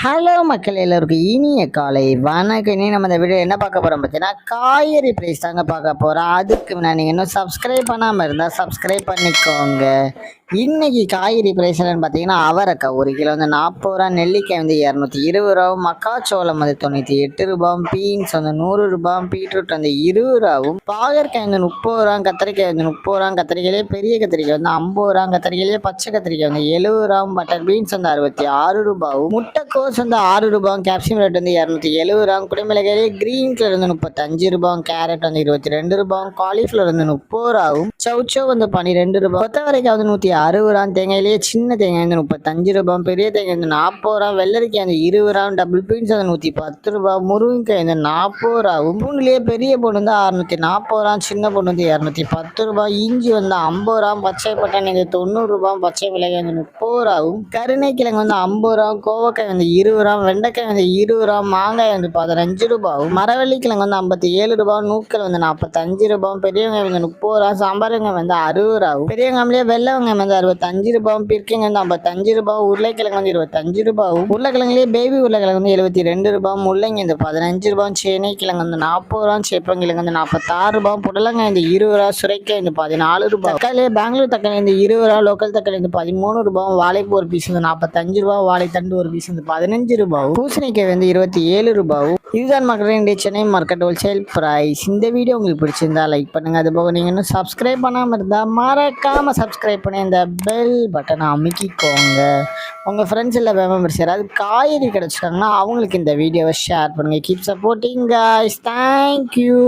Hello மக்கள் எல்லோருக்கும் இனிய காலை வணக்கம். இனி நம்ம இந்த வீடியோ என்ன பார்க்க போகிறோம் பார்த்தீங்கன்னா, காய்கறி ப்ரைஸ் தாங்க பார்க்க போகிறோம். அதுக்கு முன்னாடி நீங்கள் இன்னும் சப்ஸ்கிரைப் பண்ணாமல் இருந்தால் சப்ஸ்கிரைப் பண்ணிக்கோங்க. இன்னைக்கு காய்கறி ப்ரைஸ் என்னன்னு பார்த்தீங்கன்னா, அவரைக்காய் 1 கிலோ வந்து 40 ரூபா, நெல்லிக்காய் வந்து 220 ரூபா, மக்காச்சோளம் வந்து 98 ரூபாய், பீன்ஸ் வந்து 100 ரூபாய், பீட்ரூட் வந்து 20 ரூபாவும், பாகற்காய் வந்து 30 ரூபா, கத்திரிக்காய் வந்து 30 ரூபா, கத்திரிக்காயிலே பெரிய கத்திரிக்காய் வந்து 50 ரூபா, கத்திரிக்காயிலே பச்சை கத்திரிக்காய் வந்து 70 ரூபா, பட்டர் பீன்ஸ் வந்து 66 ரூபாயும், முட்டைக்கோஸ் வந்து 6 ரூபாய், கேப்சிகம் ரேட் வந்து 270 ரூபா, குடைமிளகாயிலே கிரீன் கலர் வந்து 35 ரூபாய், கேரட் வந்து 22 ரூபாய், காலிஃப்ளவர் வந்து 30 ரூபாயும், சவுச்சோ வந்து 12 ரூபாய், கொத்தவரைக்காய் வந்து 160 ரூபா, தேங்காயிலேயே சின்ன தேங்காய் வந்து 35 ரூபாய், பெரிய தேங்காய் வந்து 40 ரூபா, வெள்ளரிக்காய் வந்து 20 ரூபா, டபுள் பீன்ஸ் வந்து 110 ரூபாய், முருங்கைக்காய் வந்து 40 ரூபாயும், பூண்டுலேயே பெரிய பொண்ணு வந்து 640 ரூபா, சின்ன பொண்ணு வந்து 210 ரூபாய், இஞ்சி வந்து 50 ரூபா, பச்சை பட்டாணி வந்து 90 ரூபாய், பச்சை மிளகாய் வந்து 30 ரூபாயும், கருணைக்கிழங்கு வந்து 50 ரூபா, கோவக்காய் வந்து 20 ரூபா, வெண்டைக்காய் வந்து 20 ரூபா, மாங்காய் வந்து 15 ரூபாயும், மரவள்ளிக்கிழங்கு வந்து 57 ரூபா, நூக்கல் வந்து 45 ரூபாய், பெரிய வெங்காயம் வந்து 30 ரூபா, சாம்பார் வெங்காயம் வந்து 60 ரூபாயும், பெரிய வெங்காயம்லேயே வெள்ளை வெங்காயம் வந்து 65 ரூபாயும், பிற்கிங்க வந்து 55 ரூபாய், உருளைக்கிழங்கு வந்து 25 ரூபாயும், உருளைக்கிழங்குலேயே பேபி உருளைக்கிழங்கு வந்து 72 ரூபாய், முள்ளங்கி வந்து 15 ரூபாய், சேனை கிழங்கு வந்து 40 ரூபா, சேப்பங்கிழங்கு வந்து 46 ரூபாய், புடலங்காய் வந்து 20 ரூபா, சுரைக்காய் வந்து 14 ரூபாய், தக்காளி பெங்களூர் தக்காளி வந்து 20 ரூபா, லோக்கல் தக்காளி வந்து 13 ரூபாய், வாழைப்பூ ஒரு பீஸ் வந்து 45 ரூபாய், வாழைத்தண்டு ஒரு பீஸ் வந்து 15 ரூபாய், பூசணிக்காய் வந்து 27 ரூபாய். இதுதான் மக்களின் சென்னை மார்க்கெட் ஹோல்சேல் பிரைஸ். இந்த வீடியோ உங்களுக்கு பிடிச்சிருந்தா லைக் பண்ணுங்க. அது போக நீங்க இன்னும் சப்ஸ்கிரைப் பண்ணாமல் இருந்தால் மறக்காம சப்ஸ்கிரைப் பண்ணி இந்த பெல் பட்டனை அமுக்கிக்கோங்க. உங்கள் ஃப்ரெண்ட்ஸ் இல்லை மெம்பர்ஸ் யாராவது காய்கறி கிடச்சிட்டாங்கன்னா அவங்களுக்கு இந்த வீடியோவை ஷேர் பண்ணுங்கள். Keep supporting guys. தேங்க்யூ.